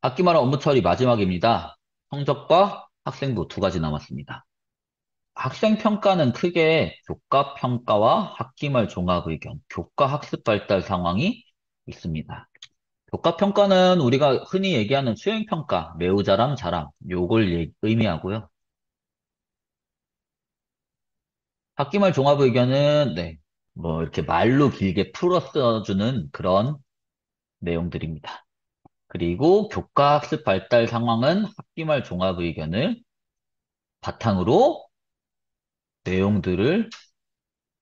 학기말 업무 처리 마지막입니다. 성적과 학생부 두 가지 남았습니다. 학생 평가는 크게 교과 평가와 학기말 종합 의견, 교과 학습 발달 상황이 있습니다. 교과 평가는 우리가 흔히 얘기하는 수행 평가, 매우 잘함, 잘함, 요걸 의미하고요. 학기말 종합 의견은 네, 뭐 이렇게 말로 길게 풀어 써주는 그런 내용들입니다. 그리고 교과 학습 발달 상황은 학기말 종합 의견을 바탕으로 내용들을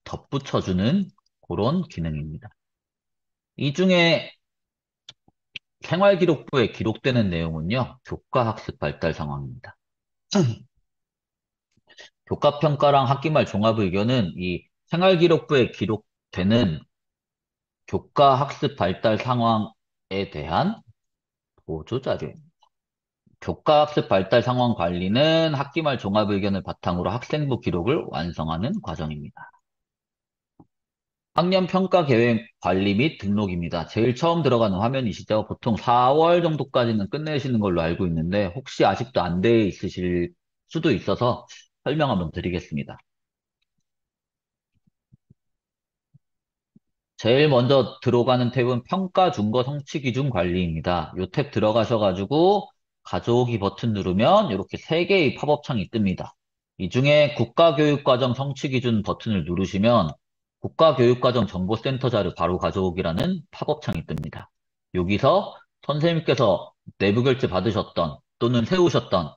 덧붙여주는 그런 기능입니다. 이 중에 생활기록부에 기록되는 내용은요, 교과학습 발달 상황입니다. 교과평가랑 학기말 종합의견은 이 생활기록부에 기록되는 교과학습 발달 상황에 대한 보조자료입니다. 교과학습 발달 상황 관리는 학기말 종합의견을 바탕으로 학생부 기록을 완성하는 과정입니다. 학년 평가 계획 관리 및 등록입니다. 제일 처음 들어가는 화면이시죠? 보통 4월 정도까지는 끝내시는 걸로 알고 있는데 혹시 아직도 안 돼 있으실 수도 있어서 설명 한번 드리겠습니다. 제일 먼저 들어가는 탭은 평가 준거 성취 기준 관리입니다. 이 탭 들어가셔가지고 가져오기 버튼 누르면 이렇게 세 개의 팝업창이 뜹니다. 이 중에 국가교육과정 성취 기준 버튼을 누르시면 국가교육과정 정보센터 자료 바로 가져오기라는 팝업창이 뜹니다. 여기서 선생님께서 내부 결제 받으셨던 또는 세우셨던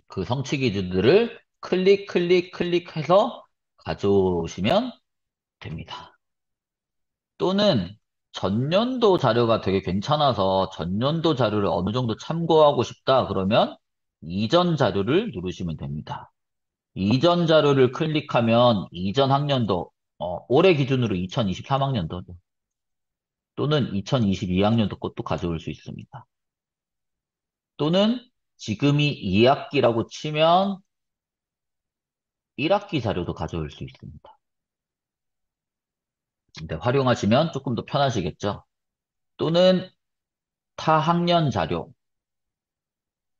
그 성취 기준들을 클릭해서 가져오시면 됩니다. 또는 전년도 자료가 되게 괜찮아서 전년도 자료를 어느 정도 참고하고 싶다 그러면 이전 자료를 누르시면 됩니다. 이전 자료를 클릭하면 이전 학년도, 올해 기준으로 2023학년도 또는 2022학년도 것도 가져올 수 있습니다. 또는 지금이 2학기라고 치면 1학기 자료도 가져올 수 있습니다. 근데 활용하시면 조금 더 편하시겠죠? 또는 타 학년 자료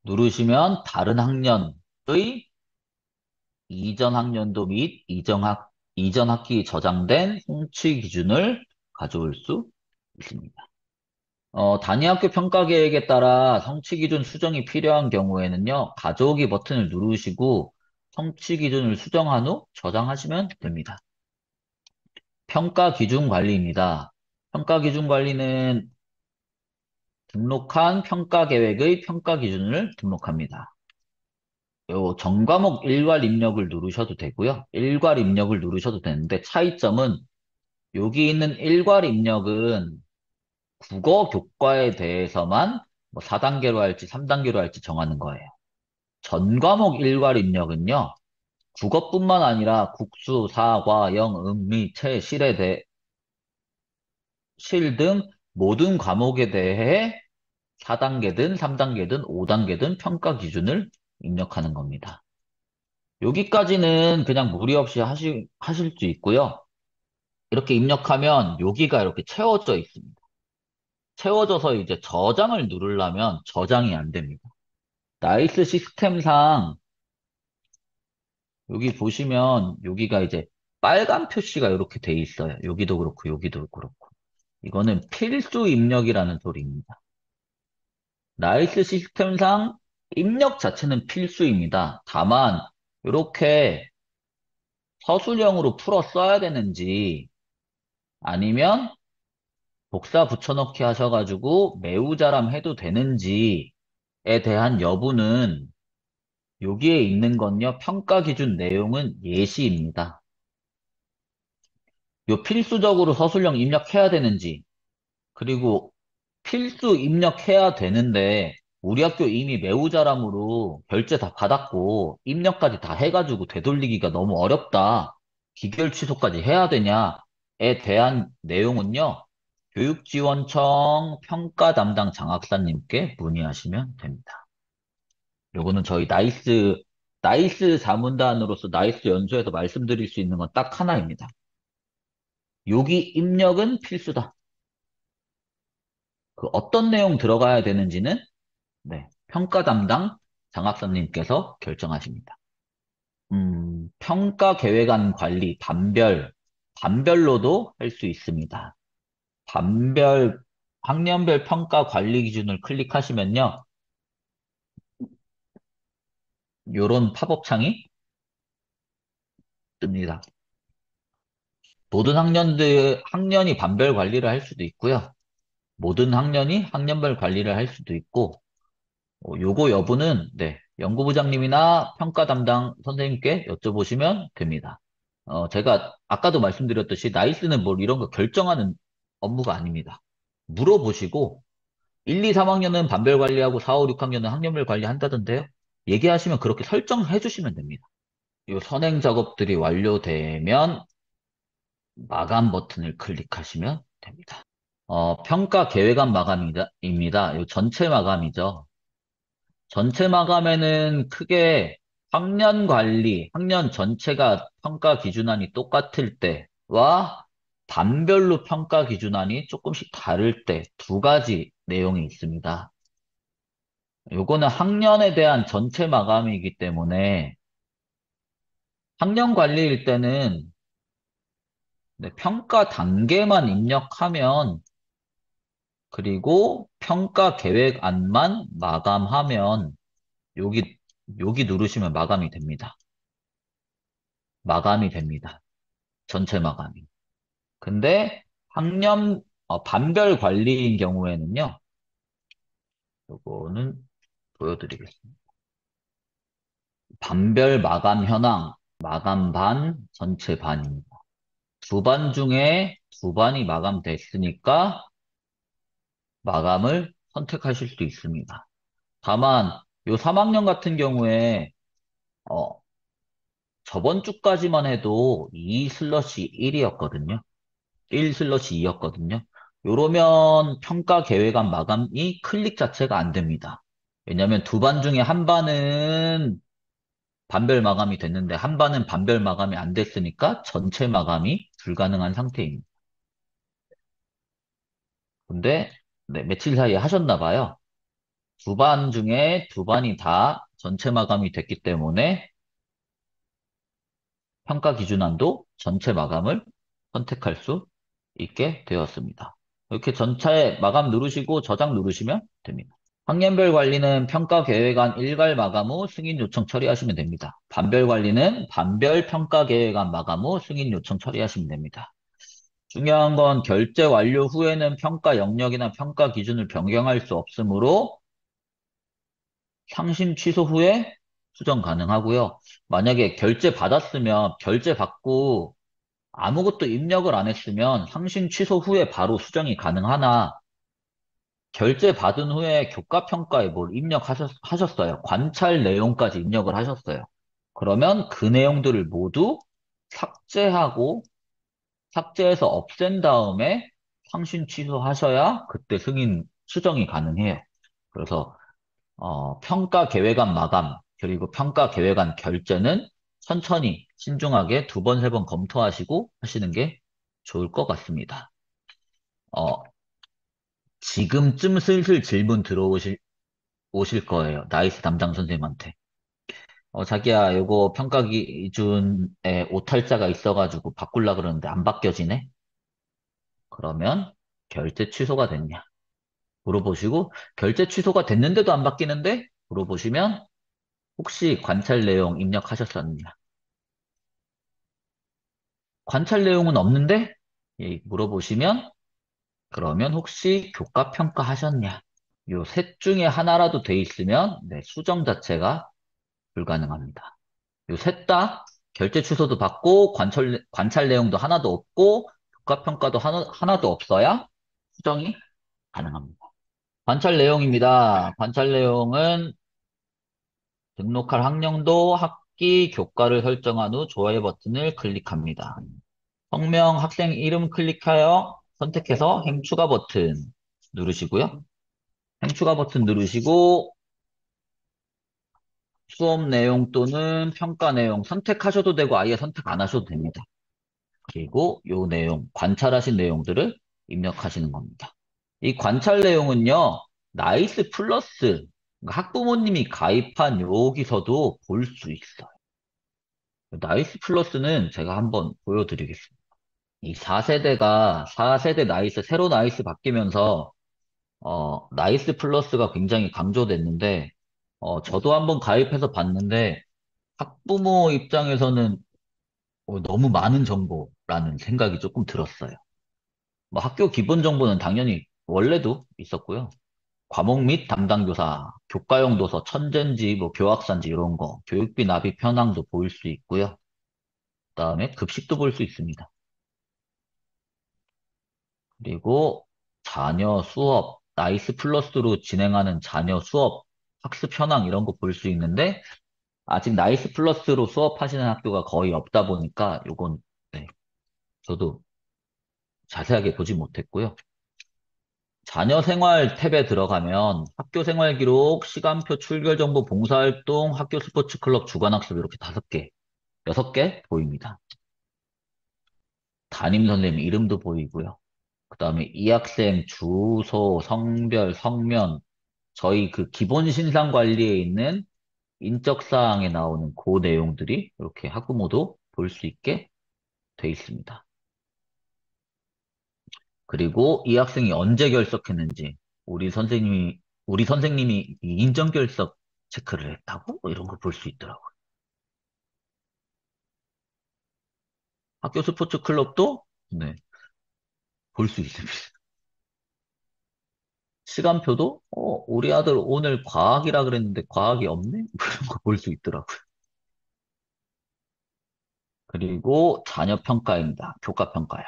누르시면 다른 학년의 이전 학년도 및 이전 학기 저장된 송치 기준을 가져올 수 있습니다. 단위 학교 평가 계획에 따라 성취 기준 수정이 필요한 경우에는요, 가져오기 버튼을 누르시고 성취 기준을 수정한 후 저장하시면 됩니다. 평가 기준 관리입니다. 평가 기준 관리는 등록한 평가 계획의 평가 기준을 등록합니다. 요 전과목 일괄 입력을 누르셔도 되고요. 일괄 입력을 누르셔도 되는데 차이점은 여기 있는 일괄 입력은 국어 교과에 대해서만 뭐 4단계로 할지 3단계로 할지 정하는 거예요. 전과목 일괄 입력은요. 국어뿐만 아니라 국수, 사과, 영, 미, 체, 실 등 모든 과목에 대해 4단계든 3단계든 5단계든 평가 기준을 입력하는 겁니다. 여기까지는 그냥 무리 없이 하실 수 있고요. 이렇게 입력하면 여기가 이렇게 채워져 있습니다. 채워져서 이제 저장을 누르려면 저장이 안 됩니다. 나이스 시스템상 여기 보시면 여기가 이제 빨간 표시가 이렇게 돼 있어요. 여기도 그렇고 여기도 그렇고. 이거는 필수 입력이라는 소리입니다. 나이스 시스템상 입력 자체는 필수입니다. 다만 이렇게 서술형으로 풀어 써야 되는지 아니면 복사 붙여넣기 하셔가지고 매우 잘함 해도 되는지에 대한 여부는 여기에 있는 건요, 평가 기준 내용은 예시입니다. 요 필수적으로 서술형 입력해야 되는지, 그리고 필수 입력해야 되는데, 우리 학교 이미 매우 잘함으로 결제 다 받았고, 입력까지 다 해가지고 되돌리기가 너무 어렵다. 기결 취소까지 해야 되냐에 대한 내용은요, 교육지원청 평가 담당 장학사님께 문의하시면 됩니다. 요거는 저희 나이스 자문단으로서 나이스 연수에서 말씀드릴 수 있는 건 딱 하나입니다. 여기 입력은 필수다. 그 어떤 내용 들어가야 되는지는 네, 평가 담당 장학사님께서 결정하십니다. 평가 계획안 관리, 반별로도 할 수 있습니다. 반별, 학년별 평가 관리 기준을 클릭하시면요. 요런 팝업 창이 뜹니다. 모든 학년이 반별 관리를 할 수도 있고요. 모든 학년이 학년별 관리를 할 수도 있고, 요거 여부는, 네, 연구부장님이나 평가 담당 선생님께 여쭤보시면 됩니다. 제가 아까도 말씀드렸듯이 나이스는 뭘 이런 거 결정하는 업무가 아닙니다. 물어보시고, 1, 2, 3학년은 반별 관리하고 4, 5, 6학년은 학년별 관리한다던데요? 얘기하시면 그렇게 설정해 주시면 됩니다. 이 선행 작업들이 완료되면 마감 버튼을 클릭하시면 됩니다. 평가 계획안 마감입니다. 이 전체 마감이죠. 전체 마감에는 크게 학년 전체가 평가 기준안이 똑같을 때와 반별로 평가 기준안이 조금씩 다를 때 두 가지 내용이 있습니다. 요거는 학년에 대한 전체 마감이기 때문에 학년 관리일 때는 네, 평가 단계만 입력하면 그리고 평가 계획안만 마감하면 여기 여기 누르시면 마감이 됩니다. 마감이 됩니다. 전체 마감이. 근데 반별 관리인 경우에는요. 요거는 보여드리겠습니다. 반별 마감 현황, 마감 반, 전체 반입니다. 두 반 중에 두 반이 마감됐으니까 마감을 선택하실 수 있습니다. 다만 요 3학년 같은 경우에 어, 저번 주까지만 해도 2 슬러시 1이었거든요. 1 슬러시 2였거든요. 요러면 평가 계획안 마감이 클릭 자체가 안 됩니다. 왜냐하면 두 반 중에 한 반은 반별 마감이 됐는데 한 반은 반별 마감이 안 됐으니까 전체 마감이 불가능한 상태입니다. 근데 네, 며칠 사이에 하셨나 봐요. 두 반 중에 두 반이 다 전체 마감이 됐기 때문에 평가 기준안도 전체 마감을 선택할 수 있게 되었습니다. 이렇게 전체 마감 누르시고 저장 누르시면 됩니다. 학년별 관리는 평가 계획안 일괄 마감 후 승인 요청 처리하시면 됩니다. 반별 관리는 반별 평가 계획안 마감 후 승인 요청 처리하시면 됩니다. 중요한 건 결제 완료 후에는 평가 영역이나 평가 기준을 변경할 수 없으므로 상심 취소 후에 수정 가능하고요. 만약에 결제 받았으면 결제 받고 아무것도 입력을 안 했으면 상심 취소 후에 바로 수정이 가능하나 결제 받은 후에 교과 평가에 뭘 입력하셨어요. 관찰 내용까지 입력을 하셨어요. 그러면 그 내용들을 모두 삭제하고 삭제해서 없앤 다음에 상심 취소하셔야 그때 승인 수정이 가능해요. 그래서 평가 계획안 마감, 그리고 평가 계획안 결제는 천천히, 신중하게 두 번, 세 번 검토하시고 하시는 게 좋을 것 같습니다. 어, 지금쯤 슬슬 질문 오실 거예요. 나이스 담당 선생님한테. 자기야, 요거 평가 기준에 오탈자가 있어가지고 바꾸려 그러는데 안 바뀌어지네? 그러면 결제 취소가 됐냐? 물어보시고, 결제 취소가 됐는데도 안 바뀌는데? 물어보시면, 혹시 관찰 내용 입력하셨었느냐? 관찰 내용은 없는데? 예, 물어보시면, 그러면 혹시 교과 평가 하셨냐? 요 셋 중에 하나라도 돼 있으면, 네, 수정 자체가 불가능합니다. 요 셋 다 결제 취소도 받고, 관찰 내용도 하나도 없고, 교과 평가도 하나도 없어야 수정이 가능합니다. 관찰 내용입니다. 관찰 내용은 등록할 학년도, 학기, 교과를 설정한 후 좋아요 버튼을 클릭합니다. 성명, 학생 이름 클릭하여 선택해서 행추가 버튼 누르시고요. 행추가 버튼 누르시고 수업 내용 또는 평가 내용 선택하셔도 되고 아예 선택 안 하셔도 됩니다. 그리고 요 내용, 관찰하신 내용들을 입력하시는 겁니다. 이 관찰 내용은요, 나이스 플러스, 그러니까 학부모님이 가입한 여기서도 볼 수 있어요. 나이스 플러스는 제가 한번 보여드리겠습니다. 이 4세대 나이스, 새로 나이스 바뀌면서, 나이스 플러스가 굉장히 강조됐는데, 저도 한번 가입해서 봤는데, 학부모 입장에서는 너무 많은 정보라는 생각이 조금 들었어요. 뭐 학교 기본 정보는 당연히 원래도 있었고요. 과목 및 담당 교사, 교과용 도서, 천전지, 뭐 교학산지 이런 거, 교육비 납입 현황도 보일 수 있고요. 그다음에 급식도 볼 수 있습니다. 그리고 자녀 수업, 나이스 플러스로 진행하는 자녀 수업, 학습 현황 이런 거 볼 수 있는데 아직 나이스 플러스로 수업하시는 학교가 거의 없다 보니까 요건 네, 저도 자세하게 보지 못했고요. 자녀 생활 탭에 들어가면 학교 생활 기록, 시간표, 출결 정보, 봉사활동, 학교 스포츠 클럽, 주간학습 이렇게 5개, 6개 보입니다. 담임 선생님 이름도 보이고요. 그 다음에 이 학생 주소, 성별, 성면, 저희 그 기본 신상 관리에 있는 인적사항에 나오는 그 내용들이 이렇게 학부모도 볼 수 있게 돼 있습니다. 그리고 이 학생이 언제 결석했는지, 우리 선생님이 이 인정 결석 체크를 했다고? 뭐 이런 거 볼 수 있더라고요. 학교 스포츠 클럽도, 네, 볼 수 있습니다. 시간표도, 우리 아들 오늘 과학이라 그랬는데 과학이 없네? 그런 거 볼 수 있더라고요. 그리고 자녀 평가입니다. 교과 평가요.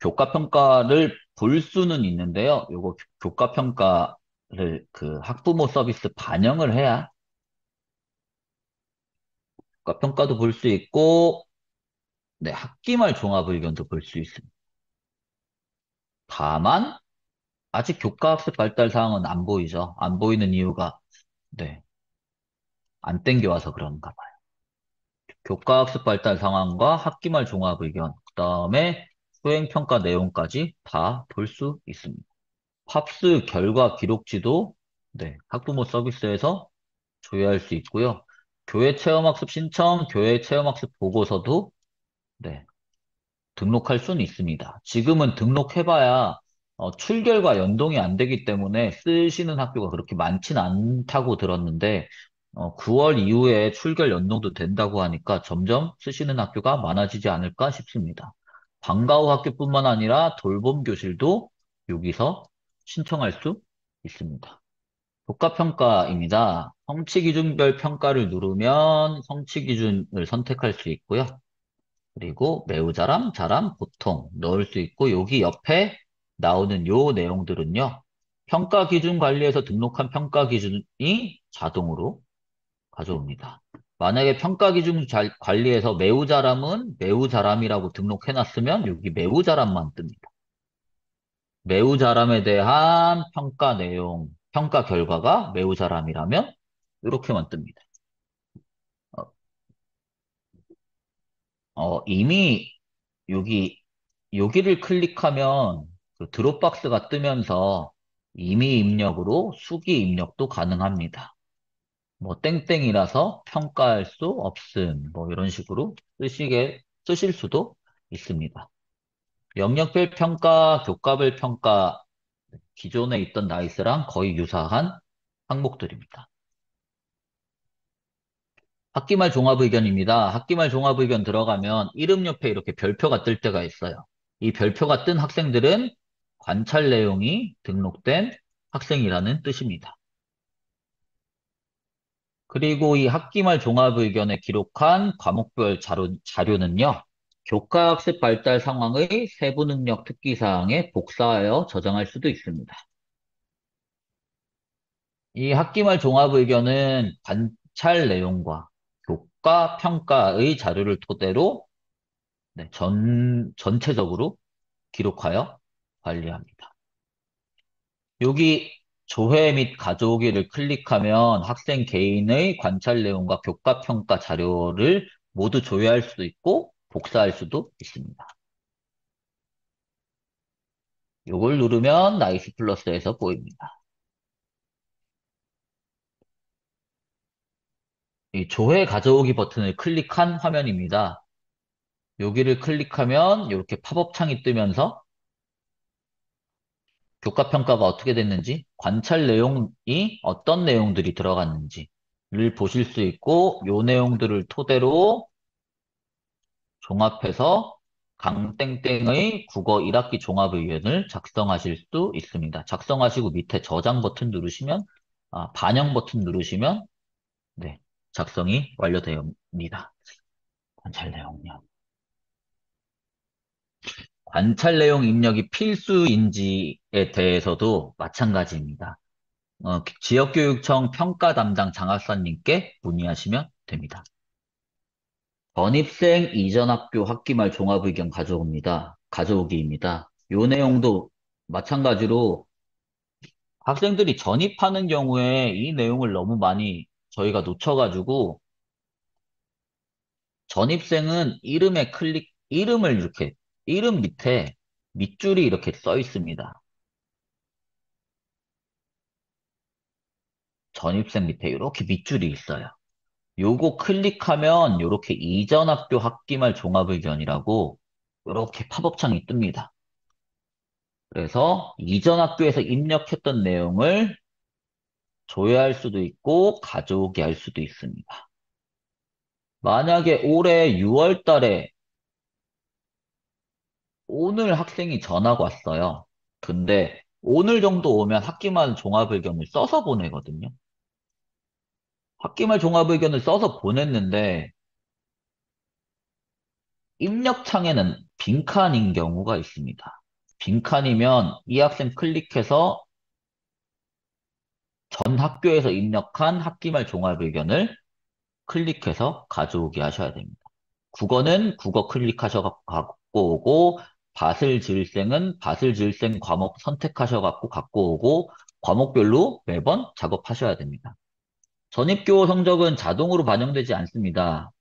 교과 평가를 볼 수는 있는데요. 요거 교과 평가를 그 학부모 서비스 반영을 해야 교과 평가도 볼 수 있고, 네, 학기말 종합 의견도 볼 수 있습니다. 다만, 아직 교과학습 발달 사항은 안 보이죠. 안 보이는 이유가, 네, 안 땡겨와서 그런가 봐요. 교과학습 발달 상황과 학기말 종합 의견, 그 다음에 수행평가 내용까지 다 볼 수 있습니다. 팝스 결과 기록지도, 네, 학부모 서비스에서 조회할 수 있고요. 교회 체험학습 신청, 교회 체험학습 보고서도, 네, 등록할 수는 있습니다. 지금은 등록해봐야 출결과 연동이 안 되기 때문에 쓰시는 학교가 그렇게 많진 않다고 들었는데 9월 이후에 출결 연동도 된다고 하니까 점점 쓰시는 학교가 많아지지 않을까 싶습니다. 방과 후 학교뿐만 아니라 돌봄 교실도 여기서 신청할 수 있습니다. 교과평가입니다. 성취 기준별 평가를 누르면 성취 기준을 선택할 수 있고요. 그리고 매우 잘함, 잘함, 보통 넣을 수 있고 여기 옆에 나오는 요 내용들은요. 평가 기준 관리에서 등록한 평가 기준이 자동으로 가져옵니다. 만약에 평가 기준 관리에서 매우 잘함은 매우 잘함이라고 등록해 놨으면 여기 매우 잘함만 뜹니다. 매우 잘함에 대한 평가 내용, 평가 결과가 매우 잘함이라면 이렇게만 뜹니다. 어, 이미 여기, 여기를 클릭하면 그 드롭박스가 뜨면서 임의 입력으로 수기 입력도 가능합니다. 뭐 땡땡이라서 평가할 수 없음, 뭐 이런 식으로 쓰실 수도 있습니다. 영역별 평가, 교과별 평가, 기존에 있던 나이스랑 거의 유사한 항목들입니다. 학기말 종합의견입니다. 학기말 종합의견 들어가면 이름 옆에 이렇게 별표가 뜰 때가 있어요. 이 별표가 뜬 학생들은 관찰 내용이 등록된 학생이라는 뜻입니다. 그리고 이 학기말 종합의견에 기록한 과목별 자료는요, 교과학습 발달 상황의 세부 능력 특기사항에 복사하여 저장할 수도 있습니다. 이 학기말 종합의견은 관찰 내용과 교과 평가의 자료를 토대로 네, 전체적으로 기록하여 관리합니다. 여기 조회 및 가져오기를 클릭하면 학생 개인의 관찰 내용과 교과 평가 자료를 모두 조회할 수도 있고 복사할 수도 있습니다. 요걸 누르면 나이스 플러스에서 보입니다. 이 조회 가져오기 버튼을 클릭한 화면입니다. 여기를 클릭하면 이렇게 팝업 창이 뜨면서 교과 평가가 어떻게 됐는지, 관찰 내용이 어떤 내용들이 들어갔는지를 보실 수 있고, 요 내용들을 토대로 종합해서 강땡땡의 국어 1학기 종합의견을 작성하실 수 있습니다. 작성하시고 밑에 저장 버튼 누르시면, 반영 버튼 누르시면, 네, 작성이 완료됩니다. 관찰 내용요. 관찰 내용 입력이 필수인지에 대해서도 마찬가지입니다. 지역교육청 평가 담당 장학사님께 문의하시면 됩니다. 전입생 이전 학교 학기말 종합의견 가져오기입니다. 요 내용도 마찬가지로 학생들이 전입하는 경우에 이 내용을 너무 많이 저희가 놓쳐가지고 전입생은 이름을 이렇게, 이름 밑에 밑줄이 이렇게 써 있습니다. 전입생 밑에 이렇게 밑줄이 있어요. 요거 클릭하면 이렇게 이전 학교 학기말 종합의견이라고 이렇게 팝업창이 뜹니다. 그래서 이전 학교에서 입력했던 내용을 조회할 수도 있고 가져오게 할 수도 있습니다. 만약에 올해 6월 달에 오늘 학생이 전학 왔어요. 근데 오늘 정도 오면 학기말 종합의견을 써서 보내거든요. 학기말 종합의견을 써서 보냈는데 입력창에는 빈칸인 경우가 있습니다. 빈칸이면 이 학생 클릭해서 전 학교에서 입력한 학기말 종합의견을 클릭해서 가져오게 하셔야 됩니다. 국어는 국어 클릭하셔서 갖고 오고, 밭을 지을 생은 밭을 지을 생 과목 선택하셔 갖고 갖고 오고, 과목별로 매번 작업하셔야 됩니다. 전입교 성적은 자동으로 반영되지 않습니다.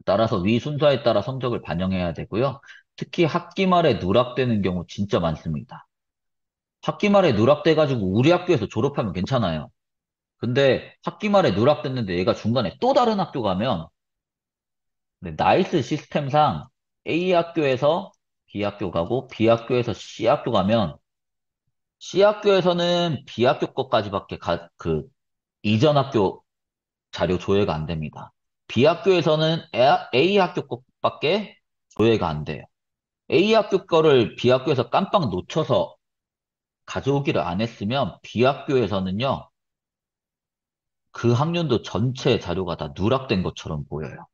따라서 위 순서에 따라 성적을 반영해야 되고요. 특히 학기 말에 누락되는 경우 진짜 많습니다. 학기 말에 누락돼가지고 우리 학교에서 졸업하면 괜찮아요. 근데 학기 말에 누락됐는데 얘가 중간에 또 다른 학교 가면 나이스 시스템상 A 학교에서 B 학교 가고 B 학교에서 C 학교 가면 C 학교에서는 B 학교 것까지밖에 이전 학교 자료 조회가 안 됩니다. B 학교에서는 A 학교 것밖에 조회가 안 돼요. A 학교 거를 B 학교에서 깜빡 놓쳐서 가져오기를 안 했으면 B 학교에서는요, 그 학년도 전체 자료가 다 누락된 것처럼 보여요.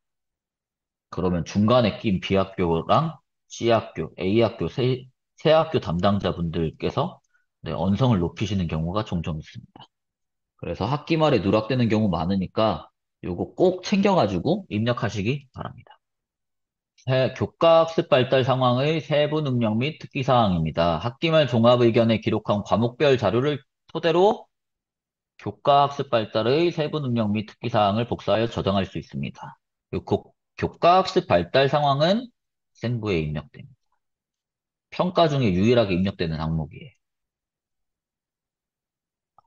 그러면 중간에 낀 B학교랑 C학교, A학교, 세 학교 담당자분들께서 네, 언성을 높이시는 경우가 종종 있습니다. 그래서 학기 말에 누락되는 경우 많으니까 요거 꼭 챙겨가지고 입력하시기 바랍니다. 교과학습 발달 상황의 세부 능력 및 특기 사항입니다. 학기 말 종합 의견에 기록한 과목별 자료를 토대로 교과학습 발달의 세부 능력 및 특기 사항을 복사하여 저장할 수 있습니다. 교과학습 발달 상황은 학생부에 입력됩니다. 평가 중에 유일하게 입력되는 항목이에요.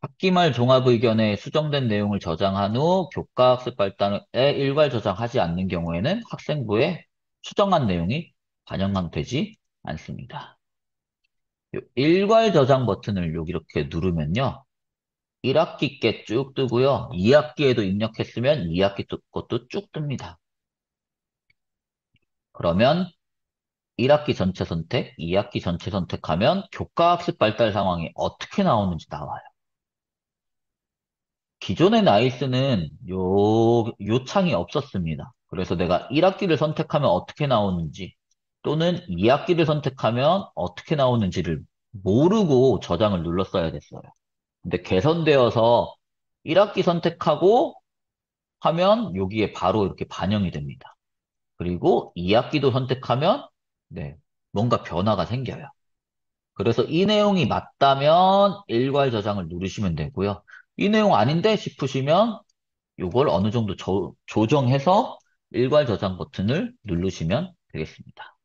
학기말 종합의견에 수정된 내용을 저장한 후 교과학습 발달에 일괄 저장하지 않는 경우에는 학생부에 수정한 내용이 반영되지 않습니다. 일괄 저장 버튼을 여기 이렇게 누르면요. 1학기 께 쭉 뜨고요. 2학기에도 입력했으면 2학기 것도 쭉 뜹니다. 그러면 1학기 전체 선택, 2학기 전체 선택하면 교과학습 발달 상황이 어떻게 나오는지 나와요. 기존의 나이스는 요 창이 없었습니다. 그래서 내가 1학기를 선택하면 어떻게 나오는지 또는 2학기를 선택하면 어떻게 나오는지를 모르고 저장을 눌렀어야 됐어요. 근데 개선되어서 1학기 선택하고 하면 여기에 바로 이렇게 반영이 됩니다. 그리고 2학기도 선택하면 네, 뭔가 변화가 생겨요. 그래서 이 내용이 맞다면 일괄 저장을 누르시면 되고요. 이 내용 아닌데 싶으시면 이걸 어느 정도 조정해서 일괄 저장 버튼을 누르시면 되겠습니다.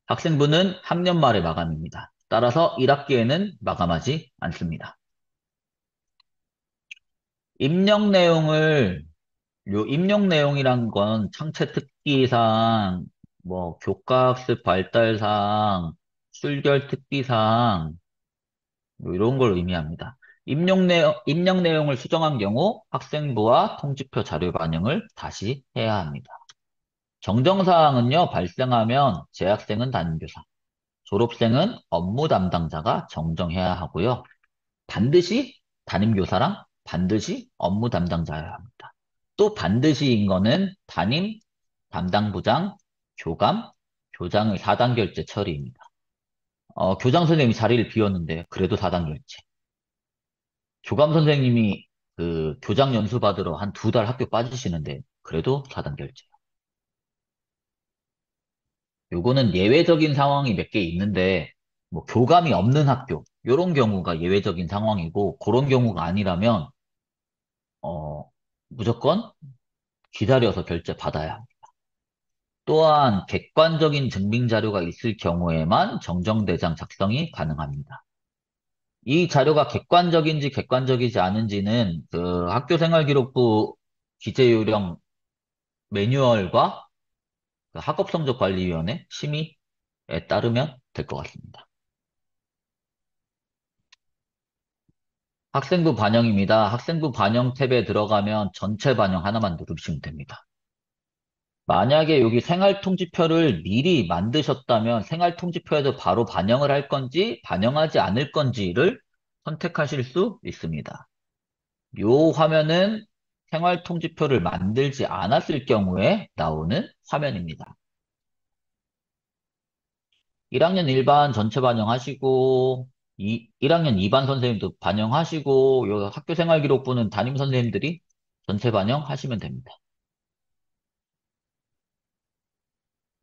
학생부는 학년 말에 마감입니다. 따라서 1학기에는 마감하지 않습니다. 입력 내용을 요 입력 내용이란 건 창체 특기사항, 뭐 교과학습 발달사항, 출결 특기사항 뭐 이런 걸 의미합니다. 입력 내용을 수정한 경우 학생부와 통지표 자료 반영을 다시 해야 합니다. 정정사항은요, 발생하면 재학생은 담임교사, 졸업생은 업무 담당자가 정정해야 하고요. 반드시 담임교사랑 반드시 업무 담당자여야 합니다. 또 반드시인 거는 담임, 담당부장, 교감, 교장의 사단 결제 처리입니다. 교장 선생님이 자리를 비웠는데 그래도 사단 결제. 교감 선생님이 그 교장 연수 받으러 한 두 달 학교 빠지시는데 그래도 사단 결제. 요거는 예외적인 상황이 몇 개 있는데 뭐 교감이 없는 학교 요런 경우가 예외적인 상황이고 그런 경우가 아니라면 어 무조건 기다려서 결제 받아야 합니다. 또한 객관적인 증빙 자료가 있을 경우에만 정정대장 작성이 가능합니다. 이 자료가 객관적인지 객관적이지 않은지는 그 학교생활기록부 기재요령 매뉴얼과 그 학업성적관리위원회 심의에 따르면 될 것 같습니다. 학생부 반영입니다. 학생부 반영 탭에 들어가면 전체 반영 하나만 누르시면 됩니다. 만약에 여기 생활통지표를 미리 만드셨다면 생활통지표에도 바로 반영을 할 건지 반영하지 않을 건지를 선택하실 수 있습니다. 요 화면은 생활통지표를 만들지 않았을 경우에 나오는 화면입니다. 1학년 1반 전체 반영하시고 1학년 2반 선생님도 반영하시고 요 학교생활기록부는 담임 선생님들이 전체 반영하시면 됩니다.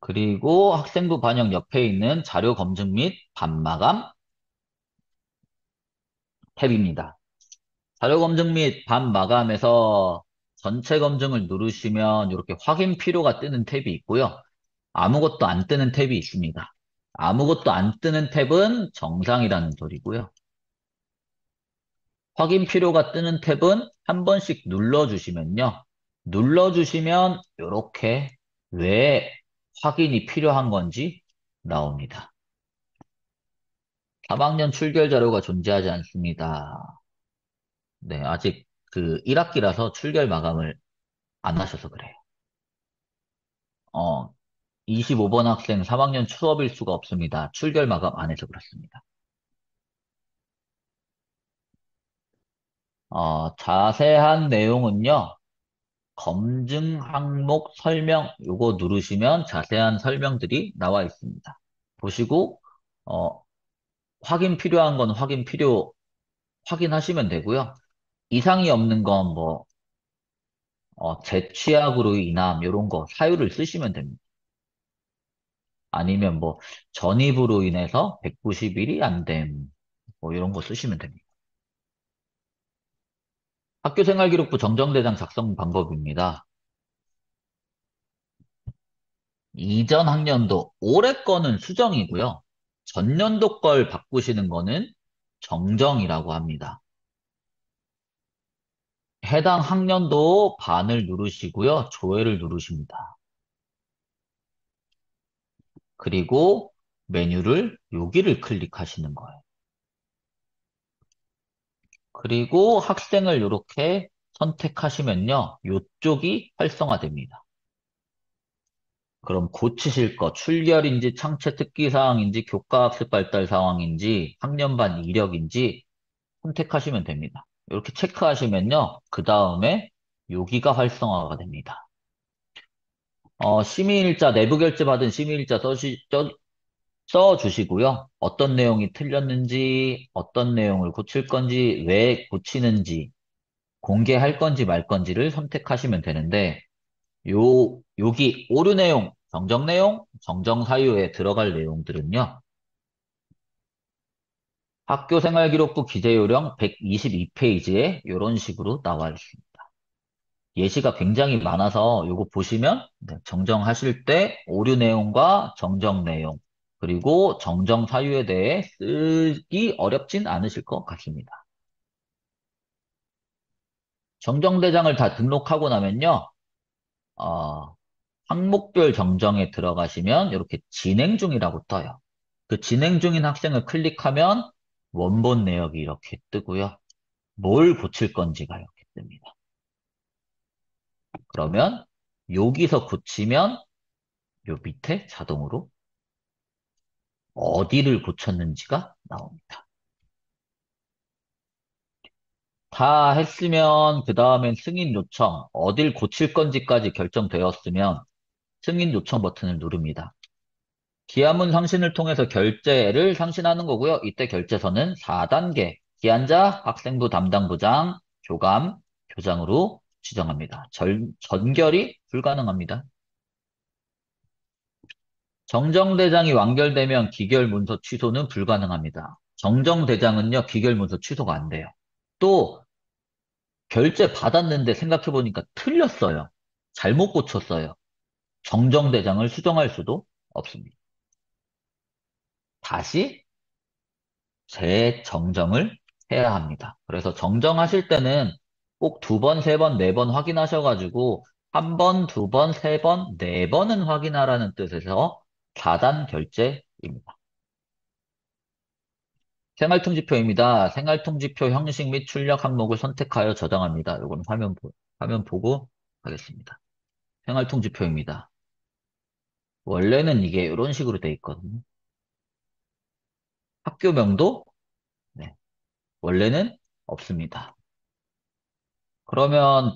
그리고 학생부 반영 옆에 있는 자료 검증 및 반마감 탭입니다. 자료 검증 및 반마감에서 전체 검증을 누르시면 이렇게 확인 필요가 뜨는 탭이 있고요. 아무것도 안 뜨는 탭이 있습니다. 아무것도 안 뜨는 탭은 정상이라는 소리고요. 확인 필요가 뜨는 탭은 한 번씩 눌러주시면요. 눌러주시면 이렇게 왜 확인이 필요한 건지 나옵니다. 3학년 출결 자료가 존재하지 않습니다. 네, 아직 그 1학기라서 출결 마감을 안 하셔서 그래요. 어, 25번 학생 3학년 수업일 수가 없습니다. 출결 마감 안 해서 그렇습니다. 자세한 내용은요, 검증 항목 설명, 요거 누르시면 자세한 설명들이 나와 있습니다. 보시고, 어, 확인 필요한 건 확인하시면 되고요. 이상이 없는 건 뭐, 재취약으로 인함, 요런 거 사유를 쓰시면 됩니다. 아니면 뭐, 전입으로 인해서 190일이 안 됨, 뭐, 이런 거 쓰시면 됩니다. 학교생활기록부 정정대장 작성 방법입니다. 이전 학년도, 올해 거는 수정이고요. 전년도 걸 바꾸시는 거는 정정이라고 합니다. 해당 학년도 반을 누르시고요. 조회를 누르십니다. 그리고 메뉴를 여기를 클릭하시는 거예요. 그리고 학생을 이렇게 선택하시면요. 이쪽이 활성화됩니다. 그럼 고치실 거, 출결인지 창체 특기 사항인지 교과학습 발달 상황인지 학년반 이력인지 선택하시면 됩니다. 이렇게 체크하시면요. 그 다음에 여기가 활성화가 됩니다. 심의일자, 내부 결제 받은 심의일자 써주시고요. 어떤 내용이 틀렸는지, 어떤 내용을 고칠 건지, 왜 고치는지, 공개할 건지 말 건지를 선택하시면 되는데, 여기 오류 내용, 정정 내용, 정정 사유에 들어갈 내용들은요. 학교생활기록부 기재요령 122페이지에 이런 식으로 나와 있습니다. 예시가 굉장히 많아서 이거 보시면 네, 정정하실 때 오류 내용과 정정 내용, 그리고 정정 사유에 대해 쓰기 어렵진 않으실 것 같습니다. 정정대장을 다 등록하고 나면요, 어, 항목별 정정에 들어가시면 이렇게 진행 중이라고 떠요. 그 진행 중인 학생을 클릭하면 원본 내역이 이렇게 뜨고요. 뭘 고칠 건지가 이렇게 뜹니다. 그러면 여기서 고치면 요 밑에 자동으로 어디를 고쳤는지가 나옵니다. 다 했으면 그 다음엔 승인 요청, 어딜 고칠 건지까지 결정되었으면 승인 요청 버튼을 누릅니다. 기한문 상신을 통해서 결제를 상신하는 거고요. 이때 결제서는 4단계, 기한자, 학생부 담당부장, 교감, 교장으로 지정합니다. 전결이 불가능합니다. 정정대장이 완결되면 기결문서 취소는 불가능합니다. 정정대장은요, 기결문서 취소가 안 돼요. 또 결제 받았는데 생각해보니까 틀렸어요. 잘못 고쳤어요. 정정대장을 수정할 수도 없습니다. 다시 재정정을 해야 합니다. 그래서 정정하실 때는 꼭 두 번, 세 번, 네 번 확인하셔가지고 한 번, 두 번, 세 번, 네 번은 확인하라는 뜻에서 4단 결제입니다. 생활통지표입니다. 생활통지표 형식 및 출력 항목을 선택하여 저장합니다. 이건 화면 보고 하겠습니다. 생활통지표입니다. 원래는 이게 이런 식으로 돼 있거든요. 학교명도 네, 원래는 없습니다. 그러면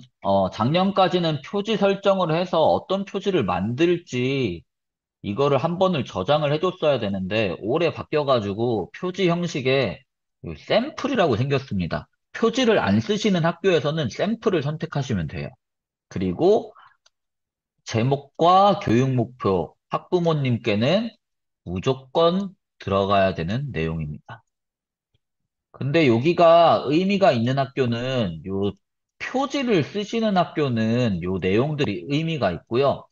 작년까지는 표지 설정을 해서 어떤 표지를 만들지 이거를 한 번을 저장을 해줬어야 되는데 올해 바뀌어가지고 표지 형식에 이 샘플이라고 생겼습니다. 표지를 안 쓰시는 학교에서는 샘플을 선택하시면 돼요. 그리고 제목과 교육 목표, 학부모님께는 무조건 들어가야 되는 내용입니다. 근데 여기가 의미가 있는 학교는 요 표지를 쓰시는 학교는 요 내용들이 의미가 있고요.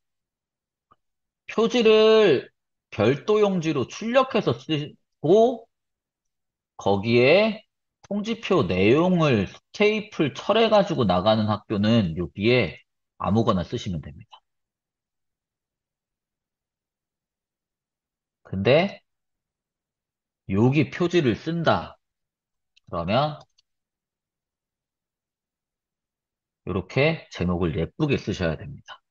표지를 별도 용지로 출력해서 쓰고 거기에 통지표 내용을 테이프를 철해가지고 나가는 학교는 여기에 아무거나 쓰시면 됩니다. 근데 여기 표지를 쓴다. 그러면 이렇게 제목을 예쁘게 쓰셔야 됩니다.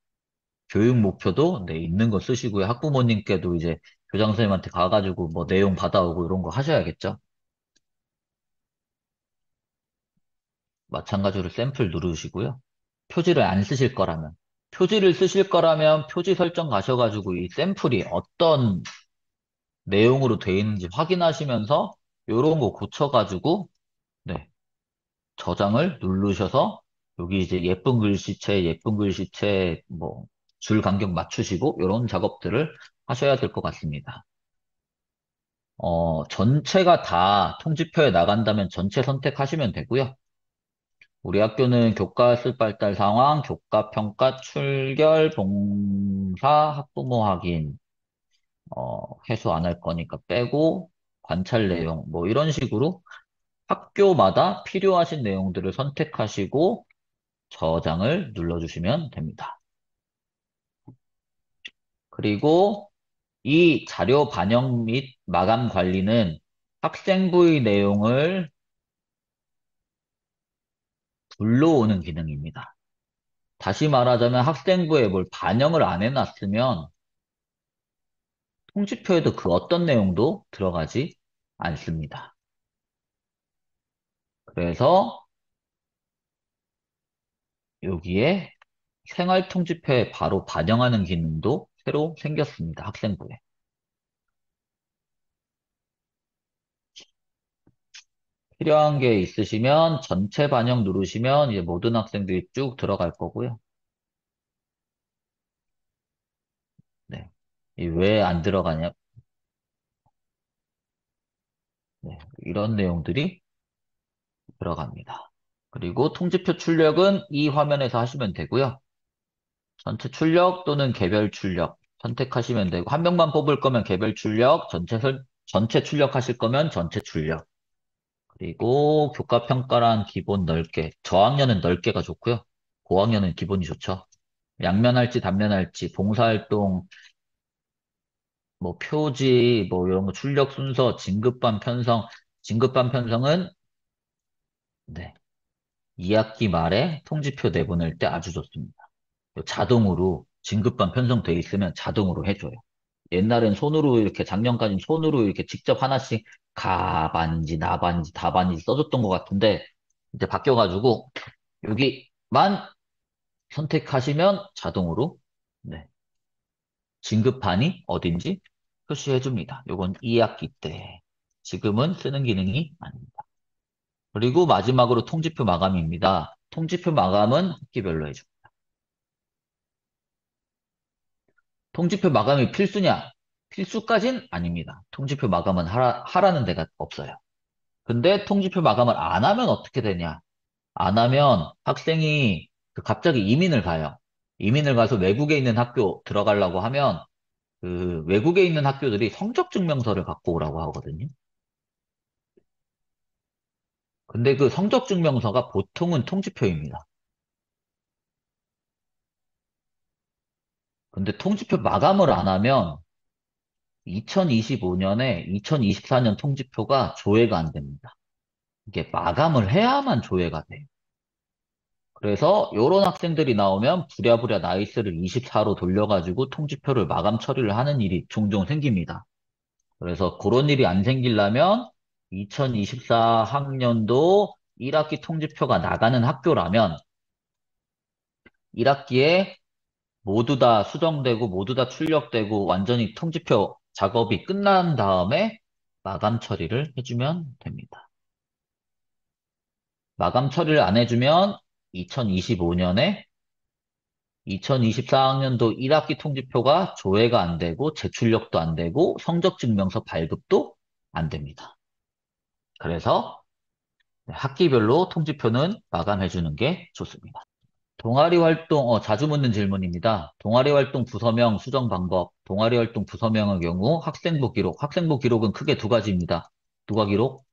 교육 목표도 네, 있는 거 쓰시고요. 학부모님께도 이제 교장 선생님한테 가가지고 뭐 내용 받아오고 이런 거 하셔야겠죠. 마찬가지로 샘플 누르시고요. 표지를 안 쓰실 거라면. 표지를 쓰실 거라면 표지 설정 가셔가지고 이 샘플이 어떤 내용으로 되어 있는지 확인하시면서 이런 거 고쳐가지고 네, 저장을 누르셔서 여기 이제 예쁜 글씨체 뭐 줄 간격 맞추시고 이런 작업들을 하셔야 될 것 같습니다. 전체가 다 통지표에 나간다면 전체 선택하시면 되고요. 우리 학교는 교과 발달 상황, 교과 평가, 출결, 봉사, 학부모 확인, 해소 안 할 거니까 빼고, 관찰 내용, 뭐 이런 식으로 학교마다 필요하신 내용들을 선택하시고 저장을 눌러주시면 됩니다. 그리고 이 자료 반영 및 마감 관리는 학생부의 내용을 불러오는 기능입니다. 다시 말하자면 학생부에 뭘 반영을 안 해놨으면 통지표에도 그 어떤 내용도 들어가지 않습니다. 그래서 여기에 생활통지표에 바로 반영하는 기능도 새로 생겼습니다. 학생부에. 필요한 게 있으시면 전체 반영 누르시면 이제 모든 학생들이 쭉 들어갈 거고요. 네. 왜 안 들어가냐? 네. 이런 내용들이 들어갑니다. 그리고 통지표 출력은 이 화면에서 하시면 되고요. 전체 출력 또는 개별 출력, 선택하시면 되고, 한 명만 뽑을 거면 개별 출력, 전체 출력하실 거면 전체 출력. 그리고 교과 평가란 기본 넓게. 저학년은 넓게가 좋고요. 고학년은 기본이 좋죠. 양면할지 단면할지, 봉사활동, 뭐 표지, 뭐 이런 거 출력 순서, 진급반 편성. 진급반 편성은 네, 2학기 말에 통지표 내보낼 때 아주 좋습니다. 자동으로 진급반 편성돼 있으면 자동으로 해줘요. 옛날엔 손으로 이렇게 작년까지 손으로 이렇게 직접 하나씩 가반인지 나반인지 다반인지 써줬던 것 같은데 이제 바뀌어가지고 여기만 선택하시면 자동으로 네, 진급반이 어딘지 표시해 줍니다. 요건 2학기 때. 지금은 쓰는 기능이 아닙니다. 그리고 마지막으로 통지표 마감입니다. 통지표 마감은 학기별로 해줍니다. 통지표 마감이 필수냐? 필수까진 아닙니다. 통지표 마감은 하라는 데가 없어요. 근데 통지표 마감을 안 하면 어떻게 되냐? 안 하면 학생이 갑자기 이민을 가요. 이민을 가서 외국에 있는 학교 들어가려고 하면 그 외국에 있는 학교들이 성적 증명서를 갖고 오라고 하거든요. 근데 그 성적 증명서가 보통은 통지표입니다. 근데 통지표 마감을 안 하면 2025년에 2024년 통지표가 조회가 안 됩니다. 이게 마감을 해야만 조회가 돼요. 그래서 요런 학생들이 나오면 부랴부랴 나이스를 24로 돌려가지고 통지표를 마감 처리를 하는 일이 종종 생깁니다. 그래서 그런 일이 안 생기려면 2024 학년도 1학기 통지표가 나가는 학교라면 1학기에 모두 다 수정되고 모두 다 출력되고 완전히 통지표 작업이 끝난 다음에 마감 처리를 해주면 됩니다. 마감 처리를 안 해주면 2025년에 2024학년도 1학기 통지표가 조회가 안 되고 재출력도 안 되고 성적증명서 발급도 안 됩니다. 그래서 학기별로 통지표는 마감해 주는 게 좋습니다. 동아리 활동, 자주 묻는 질문입니다. 동아리 활동 부서명 수정 방법. 동아리 활동 부서명의 경우 학생부 기록. 학생부 기록은 크게 두 가지입니다. 누가 기록?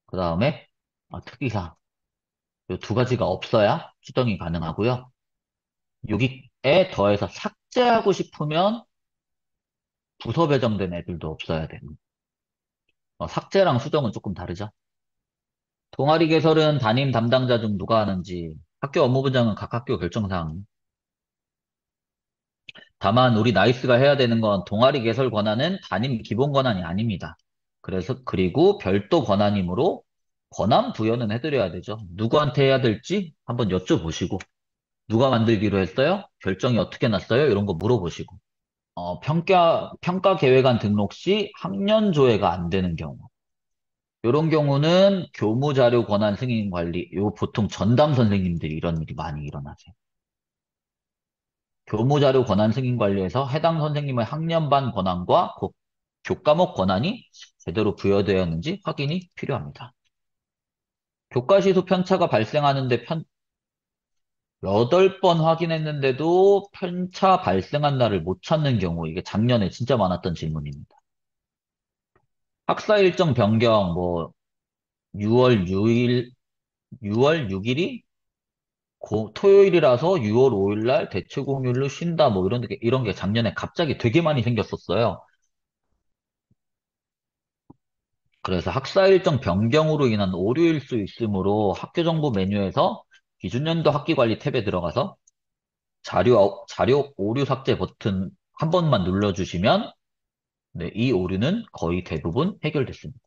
그 다음에 특이사항. 이 두 가지가 없어야 수정이 가능하고요. 여기에 더해서 삭제하고 싶으면 부서 배정된 애들도 없어야 됩니다. 삭제랑 수정은 조금 다르죠. 동아리 개설은 담임 담당자 중 누가 하는지 학교 업무부장은 각 학교 결정사항. 다만 우리 나이스가 해야 되는 건 동아리 개설 권한은 담임 기본 권한이 아닙니다. 그래서 그리고 별도 권한이므로 권한 부여는 해드려야 되죠. 누구한테 해야 될지 한번 여쭤보시고 누가 만들기로 했어요? 결정이 어떻게 났어요? 이런 거 물어보시고 평가 계획안 등록 시 학년 조회가 안 되는 경우 이런 경우는 교무 자료 권한 승인 관리 요 보통 전담 선생님들이 이런 일이 많이 일어나세요. 교무자료 권한 승인 관리에서 해당 선생님의 학년반 권한과 교과목 권한이 제대로 부여되었는지 확인이 필요합니다. 교과시수 편차가 발생하는데 8번 확인했는데도 편차 발생한 날을 못 찾는 경우, 이게 작년에 진짜 많았던 질문입니다. 학사 일정 변경, 뭐, 6월 6일, 6월 6일이 토요일이라서 6월 5일 날 대체 공휴일로 쉰다, 뭐, 이런 게 작년에 갑자기 되게 많이 생겼었어요. 그래서 학사 일정 변경으로 인한 오류일 수 있으므로 학교 정보 메뉴에서 기준연도 학기관리 탭에 들어가서 자료 오류 삭제 버튼 한 번만 눌러주시면 네, 이 오류는 거의 대부분 해결됐습니다.